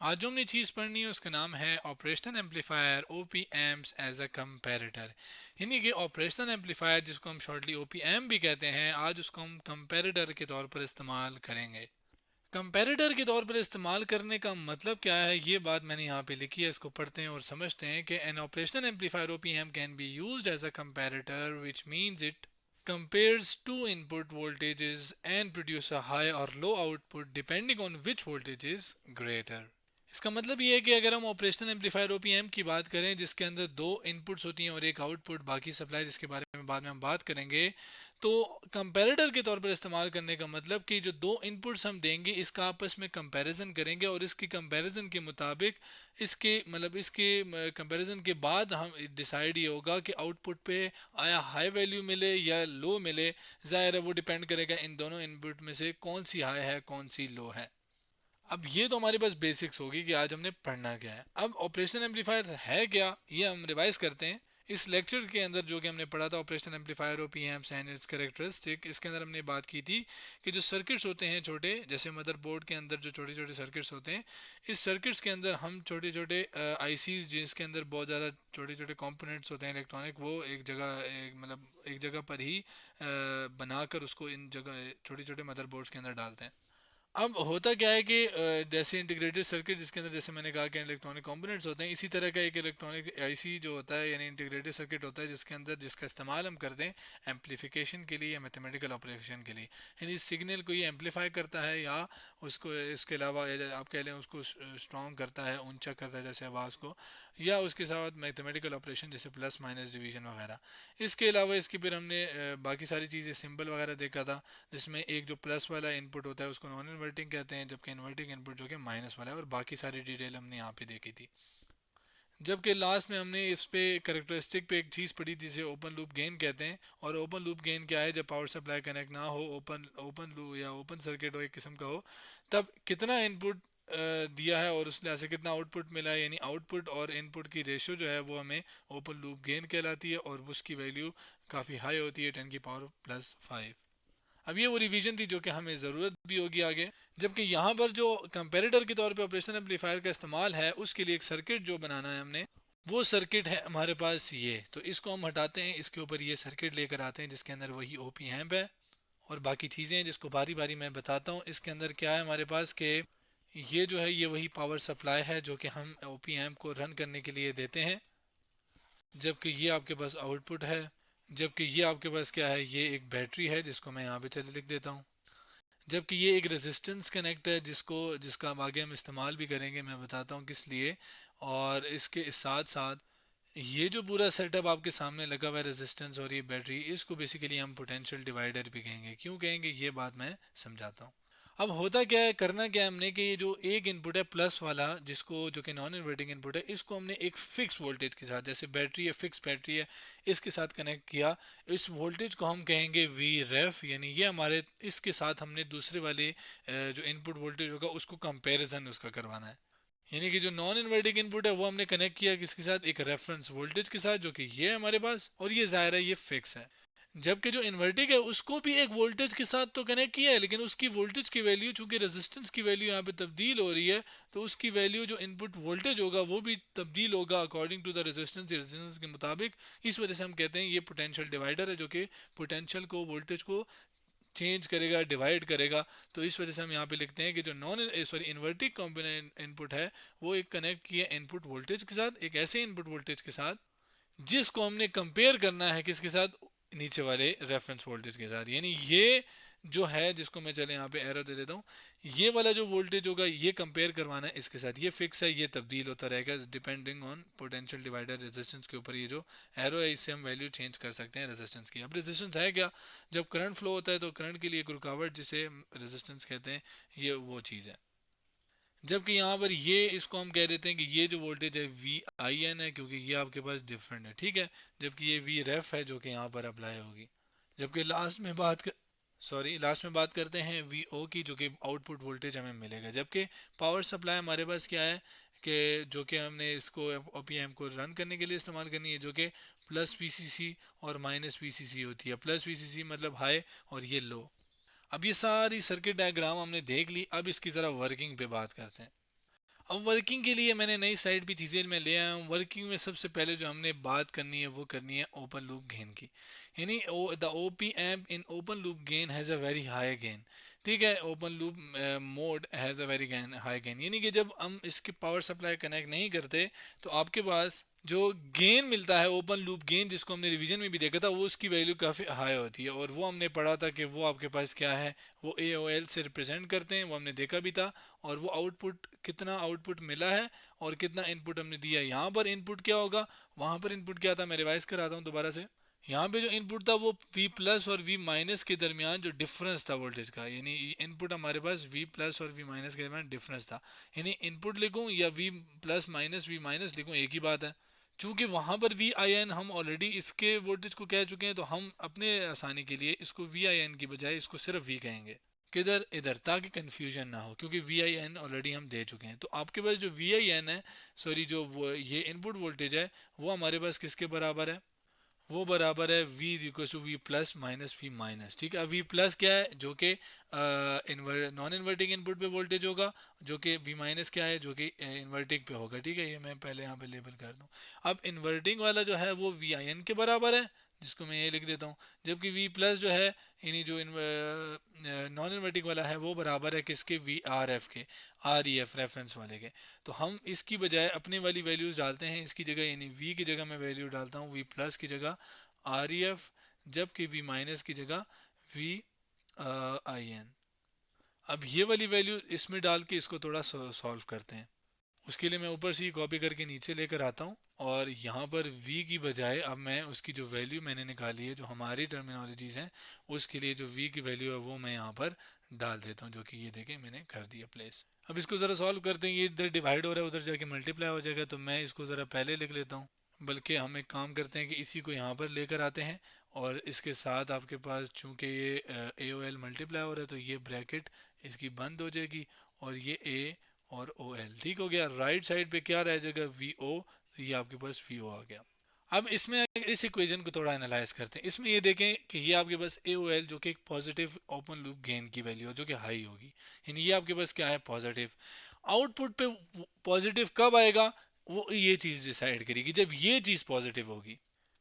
आज जो हमने चीज़ पढ़नी है उसका नाम है operational amplifier op amps as a comparator. यानी कि ऑपरेशनल एम्पलीफायर जिसको हम शॉर्टली ओपीएम भी कहते हैं, आज उसको हम कंपैरेटर के तौर पर इस्तेमाल करेंगे। कंपैरेटर के तौर पर इस्तेमाल करने का मतलब क्या है, ये बात मैंने यहाँ पे लिखी है, इसको पढ़ते हैं और समझते हैं कि an operational amplifier OPM can be used as a comparator which means it compares two input voltages and produce a high or low output depending on which voltage is greater। इसका मतलब ये है कि अगर हम ऑपरेशनल एम्पलीफायर ओपीएम की बात करें जिसके अंदर दो इनपुट्स होती हैं और एक आउटपुट बाकी सप्लाई, जिसके बारे में बाद में हम बात करेंगे, तो कंपैरेटर के तौर पर इस्तेमाल करने का मतलब कि जो दो इनपुट्स हम देंगे इसका आपस में कंपैरिजन करेंगे और इसकी कंपैरिजन के मुताबिक इसके कंपैरिजन के बाद हम डिसाइड ये होगा कि आउटपुट पे आया हाई वैल्यू मिले या लो मिले। ज़ाहिर है वो डिपेंड करेगा इन दोनों इनपुट में से कौन सी हाई है कौन सी लो है। अब ये तो हमारे पास बेसिक्स होगी कि आज हमने पढ़ना क्या है। अब ऑपरेशन एम्पलीफायर है क्या, ये हम रिवाइज करते हैं। इस लेक्चर के अंदर जो कि हमने पढ़ा था ऑपरेशन एम्पलीफायर और पीएम्स एंड इट्स कैरेक्टरिस्टिक, इसके अंदर हमने बात की थी कि जो सर्किट्स होते हैं छोटे, जैसे मदरबोर्ड के अंदर जो छोटे छोटे सर्किट्स होते हैं, इस सर्किट्स के अंदर हम छोटे छोटे आईसीज जिसके अंदर बहुत ज़्यादा छोटे छोटे कंपोनेंट्स होते हैं इलेक्ट्रॉनिक, वो एक जगह पर ही बनाकर उसको इन जगह छोटे छोटे मदरबोर्ड्स के अंदर डालते हैं। अब होता क्या है कि जैसे इंटीग्रेटेड सर्किट जिसके अंदर जैसे मैंने कहा कि इलेक्ट्रॉनिक कंपोनेंट्स होते हैं, इसी तरह का एक इलेक्ट्रॉनिक आईसी जो होता है यानी इंटीग्रेटेड सर्किट होता है जिसके अंदर जिसका इस्तेमाल हम करते हैं एम्पलीफिकेशन के लिए या मैथमेटिकल ऑपरेशन के लिए। यानी सिग्नल को ये एम्पलीफाई करता है या उसको इसके अलावा आप कह लें उसको स्ट्रॉन्ग करता है, ऊंचा करता है जैसे आवाज़ को, या उसके साथ मैथमेटिकल ऑपरेशन जैसे प्लस माइनस डिवीजन वगैरह। इसके अलावा इसकी फिर हमने बाकी सारी चीज़ें सिंबल वगैरह देखा था, जिसमें एक जो प्लस वाला इनपुट होता है उसको नॉन इन्वर्टिंग कहते हैं, जबकि इन्वर्टिंग इनपुट जो कि माइनस वाला है, और बाकी सारी डिटेल हमने यहाँ पे देखी थी। जबकि लास्ट में हमने इस पे करेक्टरिस्टिक पे एक चीज़ पढ़ी थी जिसे ओपन लूप गेन कहते हैं। और ओपन लूप गेन क्या है, जब पावर सप्लाई कनेक्ट ना हो, ओपन ओपन लूप या ओपन सर्किट हो एक किस्म का हो, तब कितना इनपुट दिया है और उसमें से कितना आउटपुट मिला है, यानी आउटपुट और इनपुट की रेशियो जो है वो हमें ओपन लूप गेन कहलाती है और उसकी वैल्यू काफ़ी हाई होती है 10⁻⁵। अब ये वो रिवीजन थी जो कि हमें ज़रूरत भी होगी आगे। जबकि यहाँ पर जो कंपैरेटर के तौर पे ऑपरेशन एम्पलीफायर का इस्तेमाल है उसके लिए एक सर्किट जो बनाना है हमने, वो सर्किट है हमारे पास ये। तो इसको हम हटाते हैं, इसके ऊपर ये सर्किट लेकर आते हैं जिसके अंदर वही ओपी एम्प है और बाकी चीज़ें हैं जिसको बारी बारी मैं बताता हूँ। इसके अंदर क्या है हमारे पास कि ये जो है ये वही पावर सप्लाई है जो कि हम ओपी एम्प को रन करने के लिए देते हैं, जबकि ये आपके पास आउटपुट है। जबकि ये आपके पास क्या है, ये एक बैटरी है जिसको मैं यहाँ पे चले लिख देता हूँ। जबकि ये एक रेजिस्टेंस कनेक्ट है जिसका अब आगे हम इस्तेमाल भी करेंगे, मैं बताता हूँ किस लिए। और इसके साथ साथ ये जो पूरा सेटअप आपके सामने लगा हुआ है रेजिस्टेंस और ये बैटरी, इसको बेसिकली हम पोटेंशियल डिवाइडर भी कहेंगे। क्यों कहेंगे ये बात मैं समझाता हूँ। अब होता क्या है, करना क्या है हमने कि ये जो एक इनपुट है प्लस वाला जिसको जो कि नॉन इन्वर्टिंग इनपुट है, इसको हमने एक फिक्स वोल्टेज के साथ, जैसे बैटरी है फिक्स बैटरी है, इसके साथ कनेक्ट किया। इस वोल्टेज को हम कहेंगे वी रेफ, यानी ये हमारे इसके साथ हमने दूसरे वाले जो इनपुट वोल्टेज होगा उसको कंपैरिजन उसका करवाना है। यानी कि जो नॉन इन्वर्टिंग इनपुट है वो हमने कनेक्ट किया किसके साथ, एक रेफरेंस वोल्टेज के साथ जो कि ये है हमारे पास, और ये ज़ाहिर है ये फिक्स है। जबकि जो इन्वर्टिंग है उसको भी एक वोल्टेज के साथ तो कनेक्ट किया है, लेकिन उसकी वोल्टेज की वैल्यू चूंकि रेजिस्टेंस की वैल्यू यहाँ पे तब्दील हो रही है, तो उसकी वैल्यू जो इनपुट वोल्टेज होगा वो भी तब्दील होगा अकॉर्डिंग टू द रेजिस्टेंस के मुताबिक। इस वजह से हम कहते हैं ये पोटेंशियल डिवाइडर है जो कि पोटेंशियल को वोल्टेज को चेंज करेगा, डिवाइड करेगा। तो इस वजह से हम यहाँ पे लिखते हैं कि जो non sorry inverting component input है वो एक कनेक्ट किया इनपुट वोल्टेज के साथ, एक ऐसे इनपुट वोल्टेज के साथ जिसको हमने कंपेयर करना है किसके साथ, नीचे वाले रेफरेंस वोल्टेज के साथ। यानी ये जो है जिसको मैं चले यहाँ पे एरो दे देता हूँ, ये वाला जो वोल्टेज होगा ये कंपेयर करवाना है इसके साथ, ये फिक्स है, ये तब्दील होता रहेगा depending on potential divider resistance के ऊपर। ये जो एरो है इससे हम वैल्यू चेंज कर सकते हैं रेजिस्टेंस की। अब रेजिस्टेंस है क्या, जब करंट फ्लो होता है तो करंट के लिए एक रुकावट जिसे रेजिस्टेंस कहते हैं, ये वो चीज़ है। जबकि यहाँ पर ये इसको हम कह देते हैं कि ये जो वोल्टेज है वी आई एन है, क्योंकि ये आपके पास डिफरेंट है, ठीक है। जबकि ये वी रेफ है जो कि यहाँ पर अप्लाई होगी। जबकि लास्ट में बात करते हैं वी ओ की, जो कि आउटपुट वोल्टेज हमें मिलेगा। जबकि पावर सप्लाई हमारे पास क्या है कि जो कि हमने इसको ओपीएम को रन करने के लिए इस्तेमाल करनी है, जो कि प्लस वीसीसी और माइनस वीसीसी होती है। प्लस वीसीसी मतलब हाई और ये लो। अब ये सारी सर्किट डायग्राम हमने देख ली, अब इसकी ज़रा वर्किंग पे बात करते हैं। अब वर्किंग के लिए मैंने नई साइड भी चीज़ें मैं ले आया हूँ। वर्किंग में सबसे पहले जो हमने बात करनी है वो करनी है ओपन लूप गेन की। यानी the O P amp in open loop gain has a very high gain. ठीक है, open loop mode has a very gain high gain, यानी कि जब हम इसके पावर सप्लाई कनेक्ट नहीं करते तो आपके पास जो गेन मिलता है, ओपन लूप गेन, जिसको हमने रिवीजन में भी देखा था, वो उसकी वैल्यू काफ़ी हाई होती है। और वो हमने पढ़ा था कि वो आपके पास क्या है, वो ए ओ एल से रिप्रेजेंट करते हैं, वो हमने देखा भी था। और वो आउटपुट, कितना आउटपुट मिला है और कितना इनपुट हमने दिया है। यहाँ पर इनपुट क्या होगा, वहाँ पर इनपुट क्या था, मैं रिवाइज कराता हूँ दोबारा से। यहाँ पे जो इनपुट था वो V प्लस और V माइनस के दरमियान जो डिफरेंस था वोल्टेज का, यानी इनपुट हमारे पास V प्लस और V माइनस के दरमियान डिफरेंस था। यानी इनपुट लिखूँ या V plus minus V minus लिखूँ, एक ही बात है। चूंकि वहां पर वी आई एन हम ऑलरेडी इसके वोल्टेज को कह चुके हैं, तो हम अपने आसानी के लिए इसको वी आई एन की बजाय इसको सिर्फ वी कहेंगे। किधर, इधर, ताकि कंफ्यूजन ना हो, क्योंकि वी आई एन ऑलरेडी हम दे चुके हैं। तो आपके पास जो वी आई एन है, सॉरी, जो वो ये इनपुट वोल्टेज है, वो हमारे पास किसके बराबर है, वो बराबर है v is equal to v plus minus v minus. ठीक है, वी प्लस क्या है, जो कि नॉन इन्वर्टिंग इनपुट पे वोल्टेज होगा, जो कि वी माइनस क्या है, जो कि इन्वर्टिंग पे होगा। ठीक है, ये मैं पहले यहाँ पे लेबल कर दूँ। अब इन्वर्टिंग वाला जो है वो वी आई एन के बराबर है, जिसको मैं ये लिख देता हूँ। जबकि वी प्लस जो है, यानी जो नॉन इन्वर्टिंग वाला है, वो बराबर है किसके, वी आर एफ के, आर ई एफ रेफरेंस वाले के। तो हम इसकी बजाय अपने वाली वैल्यूज डालते हैं इसकी जगह, यानी v की जगह मैं वैल्यू डालता हूँ v प्लस की जगह आर ई एफ, जबकि v माइनस की जगह v आई एन। अब ये वाली वैल्यू इसमें डाल के इसको थोड़ा सॉल्व करते हैं। उसके लिए मैं ऊपर से ही कॉपी करके नीचे लेकर आता हूँ, और यहाँ पर v की बजाय अब मैं उसकी जो वैल्यू मैंने निकाली है, जो हमारी टर्मिनोलॉजीज हैं, उसके लिए जो v की वैल्यू है वो मैं यहाँ पर डाल देता हूँ, जो कि ये देखें मैंने कर दिया प्लेस। अब इसको ज़रा सॉल्व करते हैं। ये इधर डिवाइड हो रहा है, उधर जाके मल्टीप्लाई हो जाएगा, तो मैं इसको ज़रा पहले लिख लेता हूँ। बल्कि हम एक काम करते हैं कि इसी को यहाँ पर लेकर आते हैं, और इसके साथ आपके पास चूँकि ये ए ओ एल मल्टीप्लाई हो रहा है, तो ये ब्रैकेट इसकी बंद हो जाएगी, और ये ए और ओ एल ठीक हो गया। राइट साइड पे क्या रह जाएगा, वी ओ, तो ये आपके पास वी ओ आ गया। अब इसमें इस इक्वेशन को थोड़ा एनालाइज करते हैं। इसमें ये देखें कि ये आपके पास ए ओ एल, जो कि एक पॉजिटिव ओपन लूप गेन की वैल्यू है, जो कि हाई होगी, यानी ये आपके पास क्या है, पॉजिटिव। आउटपुट पे पॉजिटिव कब आएगा, वो ये चीज़ डिसाइड करेगी जब ये चीज़ पॉजिटिव होगी।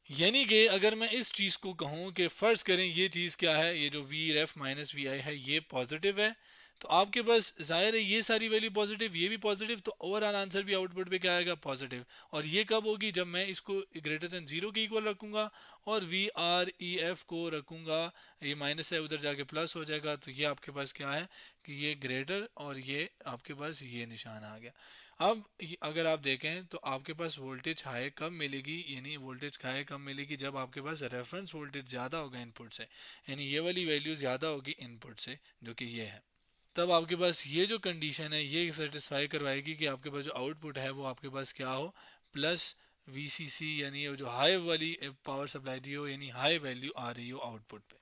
यानी कि अगर मैं इस चीज़ को कहूँ कि फ़र्ज़ करें ये चीज़ क्या है, ये जो वी रेफ माइनस वी आई है, ये पॉजिटिव है, तो आपके पास जाहिर है ये सारी वैल्यू पॉजिटिव, ये भी पॉजिटिव, तो ओवरऑल आंसर भी आउटपुट पे क्या आएगा, पॉजिटिव। और ये कब होगी, जब मैं इसको ग्रेटर देन जीरो के इक्वल रखूंगा, और वी आर ई एफ को रखूंगा, ये माइनस है उधर जाके प्लस हो जाएगा, तो ये आपके पास क्या है कि ये ग्रेटर, और ये आपके पास ये निशान आ गया। अब अगर आप देखें तो आपके पास वोल्टेज हाई कब मिलेगी, यानी वोल्टेज हाई कब मिलेगी, जब आपके पास रेफरेंस वोल्टेज ज़्यादा होगा इनपुट से, यानी ये वाली वैल्यू ज़्यादा होगी इनपुट से, जो कि ये है। तब आपके पास ये जो कंडीशन है ये सेटिस्फाई करवाएगी कि आपके पास जो आउटपुट है वो आपके पास क्या हो, प्लस VCC, यानी जो हाई वाली पावर सप्लाई दी हो, यानी हाई वैल्यू आ रही हो आउटपुट पे।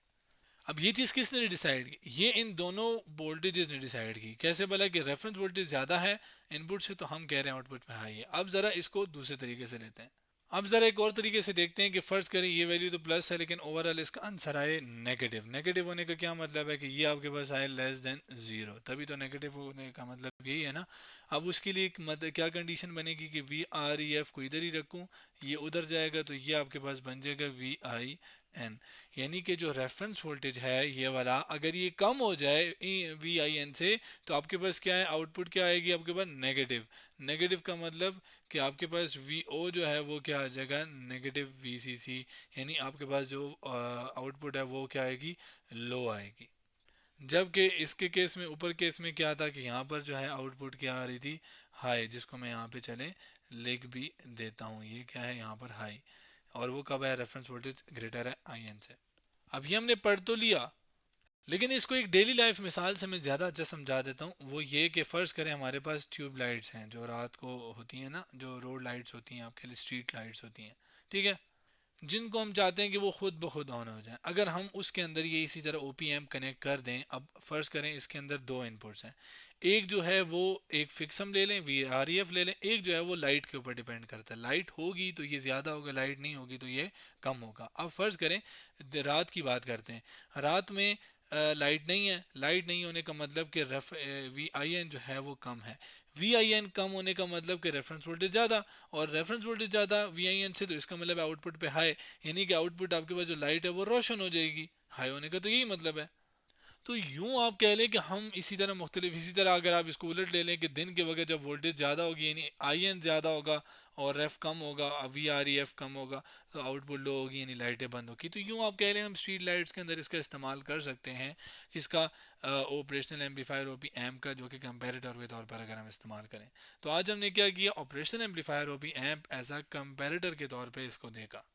अब ये चीज़ किसने डिसाइड की, ये इन दोनों वोल्टेजेस ने डिसाइड की। कैसे, बोला कि रेफरेंस वोल्टेज ज़्यादा है इनपुट से, तो हम कह रहे हैं आउटपुट में हाई है। अब ज़रा इसको दूसरे तरीके से लेते हैं। अब ज़रा एक और तरीके से देखते हैं कि फ़र्ज़ करें ये वैल्यू तो प्लस है, लेकिन ओवरऑल इसका आंसर आए नेगेटिव। नेगेटिव होने का क्या मतलब है कि ये आपके पास आए लेस देन ज़ीरो, तभी तो नेगेटिव होने का मतलब यही है ना। अब उसके लिए क्या कंडीशन बनेगी कि वी आर ई एफ को इधर ही रखूँ, ये उधर जाएगा, तो ये आपके पास बन जाएगा वी आई एन। यानी कि जो रेफरेंस वोल्टेज है ये वाला, अगर ये कम हो जाए वी आई एन से, तो आपके पास क्या है, आउटपुट क्या आएगी आपके पास, नेगेटिव। नेगेटिव का मतलब कि आपके पास वी ओ जो है वो क्या आ जाएगा, नेगेटिव वी सी सी, यानी आपके पास जो आउटपुट है वो क्या आएगी, लो आएगी। जबकि इसके केस में, ऊपर केस में क्या था कि यहाँ पर जो है आउटपुट क्या आ रही थी, हाई, जिसको मैं यहाँ पे चले लिख भी देता हूँ, ये क्या है यहाँ पर हाई, और वो कब है, रेफरेंस वोल्टेज ग्रेटर है आई एन से। अभी हमने पढ़ तो लिया, लेकिन इसको एक डेली लाइफ मिसाल से मैं ज़्यादा अच्छा समझा देता हूँ। वो ये कि फ़र्ज़ करें हमारे पास ट्यूब लाइट्स हैं जो रात को होती हैं ना, जो रोड लाइट्स होती हैं आपके लिए, स्ट्रीट लाइट्स होती हैं, ठीक है, जिनको हम चाहते हैं कि वो खुद ब खुद ऑन हो जाए। अगर हम उसके अंदर ये इसी तरह OPM कनेक्ट कर दें, अब फ़र्ज़ करें इसके अंदर दो इनपुट्स हैं, एक जो है वो एक फिक्स हम ले लें, VREF ले लें, एक जो है वो लाइट के ऊपर डिपेंड करता है। लाइट होगी तो ये ज़्यादा होगा, लाइट नहीं होगी तो ये कम होगा। अब फ़र्ज़ करें रात की बात करते हैं, रात में लाइट नहीं है, लाइट नहीं होने का मतलब कि वी आई एन जो है वो कम है। वी आई एन कम होने का मतलब कि रेफरेंस वोल्टेज ज़्यादा, और रेफरेंस वोल्टेज ज़्यादा वी आई एन से, तो इसका मतलब आउटपुट पे हाई, यानी कि आउटपुट आपके पास जो लाइट है वो रोशन हो जाएगी। हाई होने का तो यही मतलब है। तो यूं आप कह लें कि हम इसी तरह मुख्तलिफ, इसी तरह अगर आप इसको उलट ले लें कि दिन के वक्त जब वोल्टेज ज़्यादा होगी यानी आई एन ज़्यादा होगा और एफ कम होगा, वी आर ई एफ कम होगा, तो आउटपुट लो होगी यानी लाइटें बंद होगी। तो यूं आप कह लें हम स्ट्रीट लाइट्स के अंदर इसका इस्तेमाल कर सकते हैं, इसका operational amplifier O P amp का, जो कि कंपेरेटर के तौर पर अगर हम इस्तेमाल करें। तो आज हमने क्या किया, operational amplifier O P amp as a comparator के तौर पर इसको देखा।